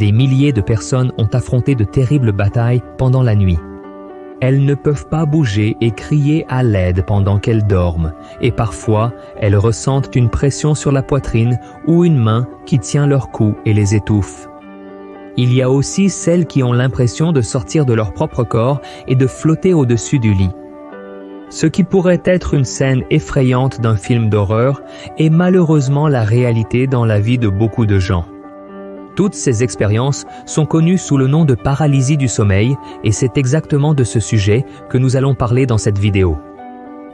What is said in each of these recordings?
Des milliers de personnes ont affronté de terribles batailles pendant la nuit. Elles ne peuvent pas bouger et crier à l'aide pendant qu'elles dorment, et parfois elles ressentent une pression sur la poitrine ou une main qui tient leur cou et les étouffe. Il y a aussi celles qui ont l'impression de sortir de leur propre corps et de flotter au-dessus du lit. Ce qui pourrait être une scène effrayante d'un film d'horreur est malheureusement la réalité dans la vie de beaucoup de gens. Toutes ces expériences sont connues sous le nom de paralysie du sommeil et c'est exactement de ce sujet que nous allons parler dans cette vidéo.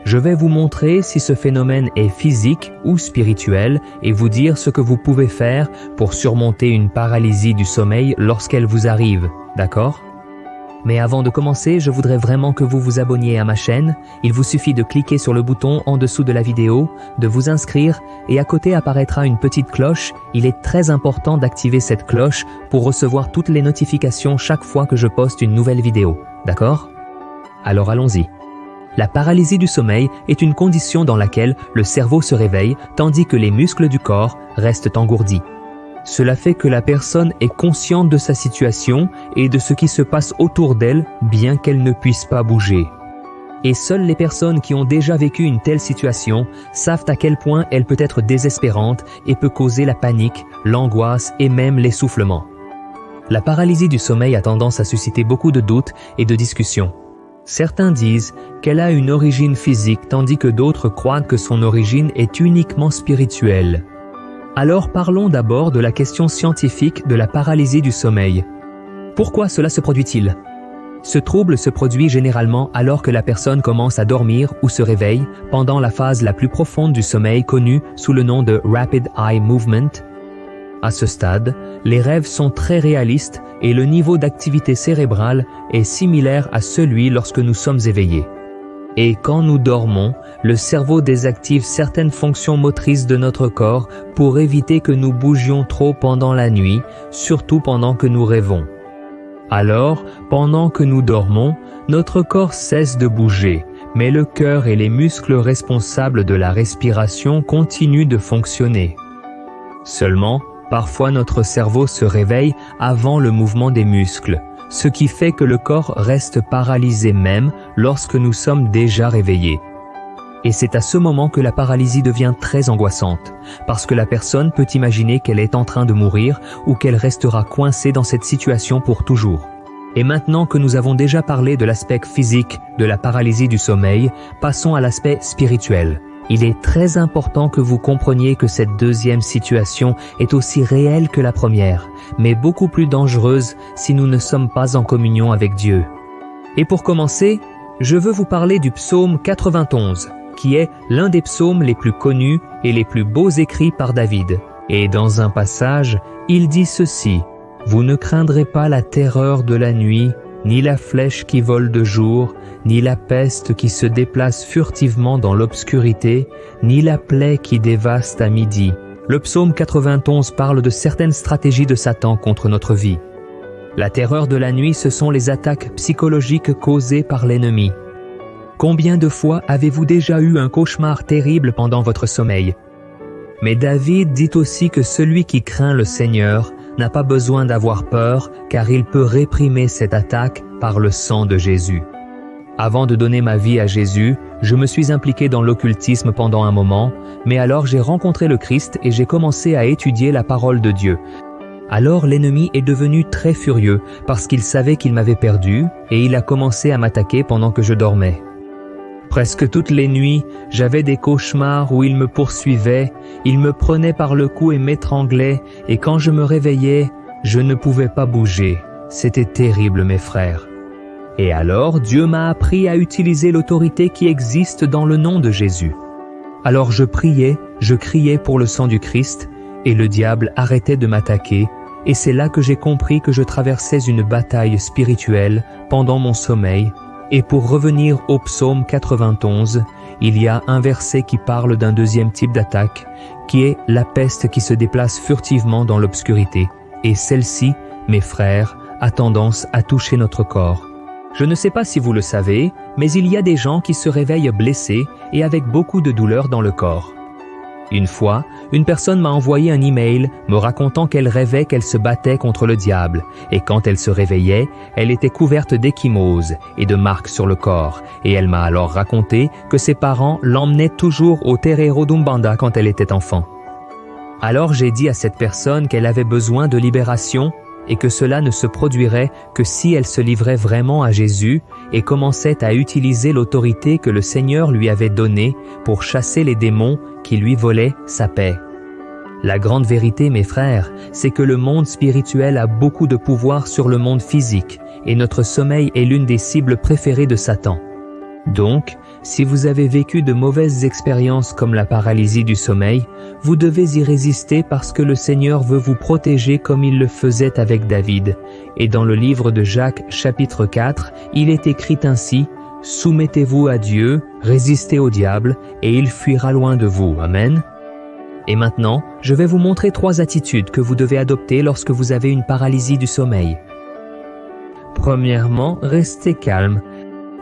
Je vais vous montrer si ce phénomène est physique ou spirituel et vous dire ce que vous pouvez faire pour surmonter une paralysie du sommeil lorsqu'elle vous arrive, d'accord ? Mais avant de commencer, je voudrais vraiment que vous vous abonniez à ma chaîne. Il vous suffit de cliquer sur le bouton en dessous de la vidéo, de vous inscrire et à côté apparaîtra une petite cloche. Il est très important d'activer cette cloche pour recevoir toutes les notifications chaque fois que je poste une nouvelle vidéo, d'accord ? Alors allons-y. La paralysie du sommeil est une condition dans laquelle le cerveau se réveille tandis que les muscles du corps restent engourdis. Cela fait que la personne est consciente de sa situation et de ce qui se passe autour d'elle, bien qu'elle ne puisse pas bouger. Et seules les personnes qui ont déjà vécu une telle situation savent à quel point elle peut être désespérante et peut causer la panique, l'angoisse et même l'essoufflement. La paralysie du sommeil a tendance à susciter beaucoup de doutes et de discussions. Certains disent qu'elle a une origine physique tandis que d'autres croient que son origine est uniquement spirituelle. Alors parlons d'abord de la question scientifique de la paralysie du sommeil. Pourquoi cela se produit-il ? Ce trouble se produit généralement alors que la personne commence à dormir ou se réveille pendant la phase la plus profonde du sommeil connue sous le nom de Rapid Eye Movement. À ce stade, les rêves sont très réalistes et le niveau d'activité cérébrale est similaire à celui lorsque nous sommes éveillés. Et quand nous dormons, le cerveau désactive certaines fonctions motrices de notre corps pour éviter que nous bougions trop pendant la nuit, surtout pendant que nous rêvons. Alors, pendant que nous dormons, notre corps cesse de bouger, mais le cœur et les muscles responsables de la respiration continuent de fonctionner. Seulement, parfois notre cerveau se réveille avant le mouvement des muscles, ce qui fait que le corps reste paralysé même lorsque nous sommes déjà réveillés. Et c'est à ce moment que la paralysie devient très angoissante, parce que la personne peut imaginer qu'elle est en train de mourir ou qu'elle restera coincée dans cette situation pour toujours. Et maintenant que nous avons déjà parlé de l'aspect physique de la paralysie du sommeil, passons à l'aspect spirituel. Il est très important que vous compreniez que cette deuxième situation est aussi réelle que la première, mais beaucoup plus dangereuse si nous ne sommes pas en communion avec Dieu. Et pour commencer, je veux vous parler du psaume 91, qui est l'un des psaumes les plus connus et les plus beaux écrits par David. Et dans un passage, il dit ceci: « Vous ne craindrez pas la terreur de la nuit, ni la flèche qui vole de jour, ni la peste qui se déplace furtivement dans l'obscurité, ni la plaie qui dévaste à midi. » Le psaume 91 parle de certaines stratégies de Satan contre notre vie. La terreur de la nuit, ce sont les attaques psychologiques causées par l'ennemi. Combien de fois avez-vous déjà eu un cauchemar terrible pendant votre sommeil? Mais David dit aussi que celui qui craint le Seigneur n'a pas besoin d'avoir peur, car il peut réprimer cette attaque par le sang de Jésus. Avant de donner ma vie à Jésus, je me suis impliqué dans l'occultisme pendant un moment, mais alors j'ai rencontré le Christ et j'ai commencé à étudier la parole de Dieu. Alors l'ennemi est devenu très furieux parce qu'il savait qu'il m'avait perdu et il a commencé à m'attaquer pendant que je dormais. Presque toutes les nuits, j'avais des cauchemars où il me poursuivait, il me prenait par le cou et m'étranglait, et quand je me réveillais, je ne pouvais pas bouger. C'était terrible, mes frères. Et alors, Dieu m'a appris à utiliser l'autorité qui existe dans le nom de Jésus. Alors je priais, je criais pour le sang du Christ, et le diable arrêtait de m'attaquer, et c'est là que j'ai compris que je traversais une bataille spirituelle pendant mon sommeil. Et pour revenir au psaume 91, il y a un verset qui parle d'un deuxième type d'attaque, qui est la peste qui se déplace furtivement dans l'obscurité. Et celle-ci, mes frères, a tendance à toucher notre corps. Je ne sais pas si vous le savez, mais il y a des gens qui se réveillent blessés et avec beaucoup de douleur dans le corps. Une fois, une personne m'a envoyé un email me racontant qu'elle rêvait qu'elle se battait contre le diable, et quand elle se réveillait, elle était couverte d'ecchymoses et de marques sur le corps, et elle m'a alors raconté que ses parents l'emmenaient toujours au terreiro d'Umbanda quand elle était enfant. Alors j'ai dit à cette personne qu'elle avait besoin de libération et que cela ne se produirait que si elle se livrait vraiment à Jésus et commençait à utiliser l'autorité que le Seigneur lui avait donnée pour chasser les démons qui lui volaient sa paix. La grande vérité, mes frères, c'est que le monde spirituel a beaucoup de pouvoir sur le monde physique et notre sommeil est l'une des cibles préférées de Satan. Donc, si vous avez vécu de mauvaises expériences comme la paralysie du sommeil, vous devez y résister parce que le Seigneur veut vous protéger comme il le faisait avec David. Et dans le livre de Jacques, chapitre 4, il est écrit ainsi « Soumettez-vous à Dieu, résistez au diable, et il fuira loin de vous. » Amen. Et maintenant, je vais vous montrer 3 attitudes que vous devez adopter lorsque vous avez une paralysie du sommeil. Premièrement, restez calme.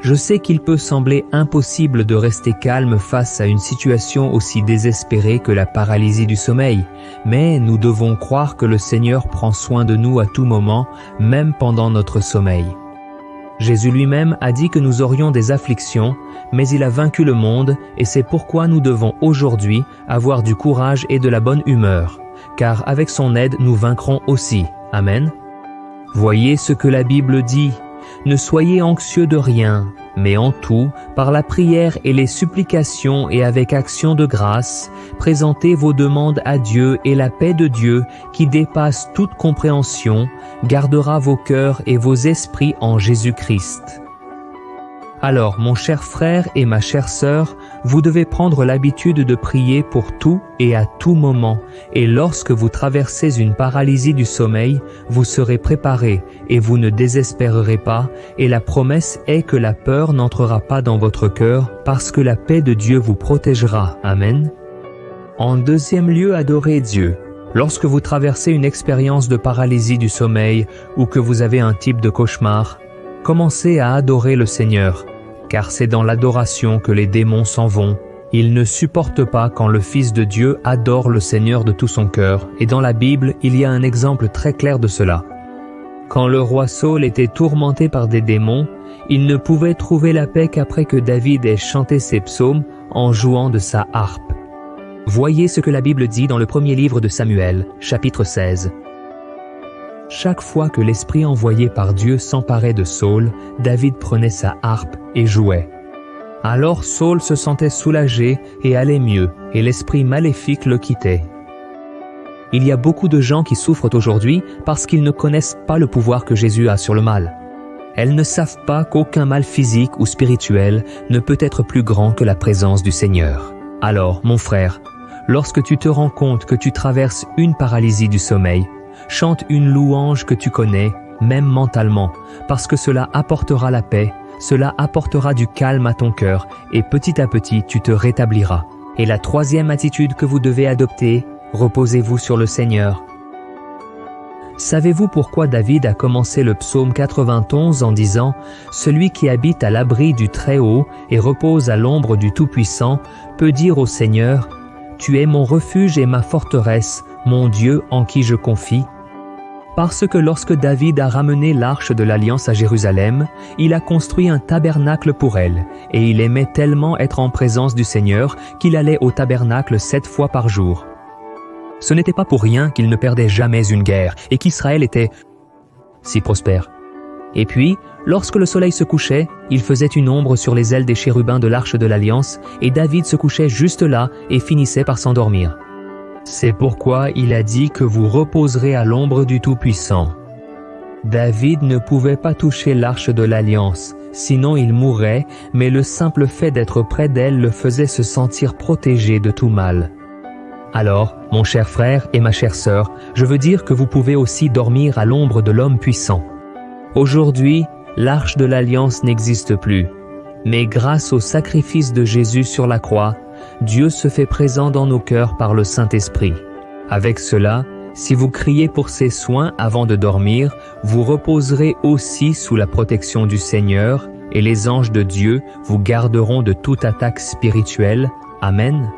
Je sais qu'il peut sembler impossible de rester calme face à une situation aussi désespérée que la paralysie du sommeil, mais nous devons croire que le Seigneur prend soin de nous à tout moment, même pendant notre sommeil. Jésus lui-même a dit que nous aurions des afflictions, mais il a vaincu le monde et c'est pourquoi nous devons aujourd'hui avoir du courage et de la bonne humeur, car avec son aide nous vaincrons aussi. Amen. Voyez ce que la Bible dit. Ne soyez anxieux de rien, mais en tout, par la prière et les supplications et avec action de grâce, présentez vos demandes à Dieu et la paix de Dieu, qui dépasse toute compréhension, gardera vos cœurs et vos esprits en Jésus-Christ. Alors, mon cher frère et ma chère sœur, vous devez prendre l'habitude de prier pour tout et à tout moment, et lorsque vous traversez une paralysie du sommeil, vous serez préparés et vous ne désespérerez pas, et la promesse est que la peur n'entrera pas dans votre cœur parce que la paix de Dieu vous protégera. Amen. En deuxième lieu, adorez Dieu. Lorsque vous traversez une expérience de paralysie du sommeil ou que vous avez un type de cauchemar, commencez à adorer le Seigneur, car c'est dans l'adoration que les démons s'en vont. Ils ne supportent pas quand le Fils de Dieu adore le Seigneur de tout son cœur, et dans la Bible, il y a un exemple très clair de cela. Quand le roi Saül était tourmenté par des démons, il ne pouvait trouver la paix qu'après que David ait chanté ses psaumes en jouant de sa harpe. Voyez ce que la Bible dit dans le premier livre de Samuel, chapitre 16. Chaque fois que l'esprit envoyé par Dieu s'emparait de Saül, David prenait sa harpe et jouait. Alors Saül se sentait soulagé et allait mieux, et l'esprit maléfique le quittait. Il y a beaucoup de gens qui souffrent aujourd'hui parce qu'ils ne connaissent pas le pouvoir que Jésus a sur le mal. Elles ne savent pas qu'aucun mal physique ou spirituel ne peut être plus grand que la présence du Seigneur. Alors, mon frère, lorsque tu te rends compte que tu traverses une paralysie du sommeil, chante une louange que tu connais, même mentalement, parce que cela apportera la paix, cela apportera du calme à ton cœur, et petit à petit tu te rétabliras. Et la troisième attitude que vous devez adopter, reposez-vous sur le Seigneur. Savez-vous pourquoi David a commencé le psaume 91 en disant « Celui qui habite à l'abri du Très-Haut et repose à l'ombre du Tout-Puissant peut dire au Seigneur « Tu es mon refuge et ma forteresse, mon Dieu en qui je confie ». Parce que lorsque David a ramené l'arche de l'Alliance à Jérusalem, il a construit un tabernacle pour elle, et il aimait tellement être en présence du Seigneur qu'il allait au tabernacle 7 fois par jour. Ce n'était pas pour rien qu'il ne perdait jamais une guerre et qu'Israël était si prospère. Et puis, lorsque le soleil se couchait, il faisait une ombre sur les ailes des chérubins de l'arche de l'Alliance et David se couchait juste là et finissait par s'endormir. C'est pourquoi il a dit que vous reposerez à l'ombre du Tout-Puissant. David ne pouvait pas toucher l'arche de l'Alliance, sinon il mourrait, mais le simple fait d'être près d'elle le faisait se sentir protégé de tout mal. Alors, mon cher frère et ma chère sœur, je veux dire que vous pouvez aussi dormir à l'ombre de l'homme puissant. Aujourd'hui, l'arche de l'Alliance n'existe plus, mais grâce au sacrifice de Jésus sur la croix, Dieu se fait présent dans nos cœurs par le Saint-Esprit. Avec cela, si vous criez pour ses soins avant de dormir, vous reposerez aussi sous la protection du Seigneur et les anges de Dieu vous garderont de toute attaque spirituelle. Amen.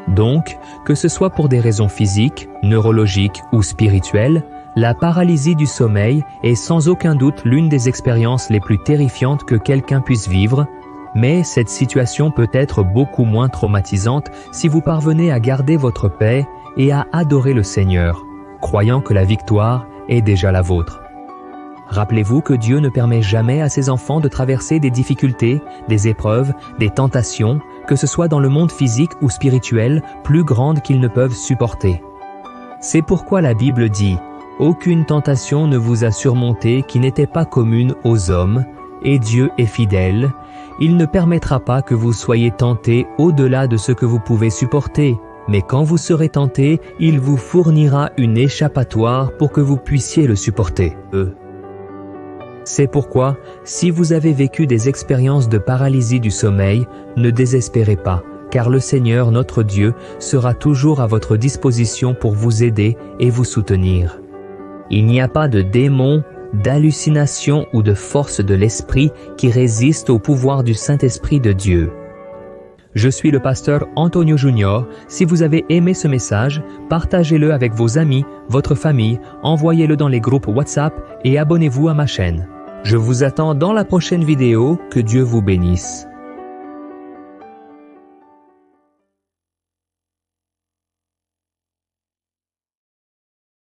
Donc, que ce soit pour des raisons physiques, neurologiques ou spirituelles, la paralysie du sommeil est sans aucun doute l'une des expériences les plus terrifiantes que quelqu'un puisse vivre, mais cette situation peut être beaucoup moins traumatisante si vous parvenez à garder votre paix et à adorer le Seigneur, croyant que la victoire est déjà la vôtre. Rappelez-vous que Dieu ne permet jamais à ses enfants de traverser des difficultés, des épreuves, des tentations, que ce soit dans le monde physique ou spirituel, plus grandes qu'ils ne peuvent supporter. C'est pourquoi la Bible dit « Aucune tentation ne vous a surmonté qui n'était pas commune aux hommes, et Dieu est fidèle. Il ne permettra pas que vous soyez tentés au-delà de ce que vous pouvez supporter, mais quand vous serez tentés, il vous fournira une échappatoire pour que vous puissiez le supporter. » C'est pourquoi, si vous avez vécu des expériences de paralysie du sommeil, ne désespérez pas, car le Seigneur, notre Dieu, sera toujours à votre disposition pour vous aider et vous soutenir. Il n'y a pas de démon, d'hallucination ou de force de l'esprit qui résiste au pouvoir du Saint-Esprit de Dieu. Je suis le pasteur Antonio Junior. Si vous avez aimé ce message, partagez-le avec vos amis, votre famille, envoyez-le dans les groupes WhatsApp et abonnez-vous à ma chaîne. Je vous attends dans la prochaine vidéo. Que Dieu vous bénisse.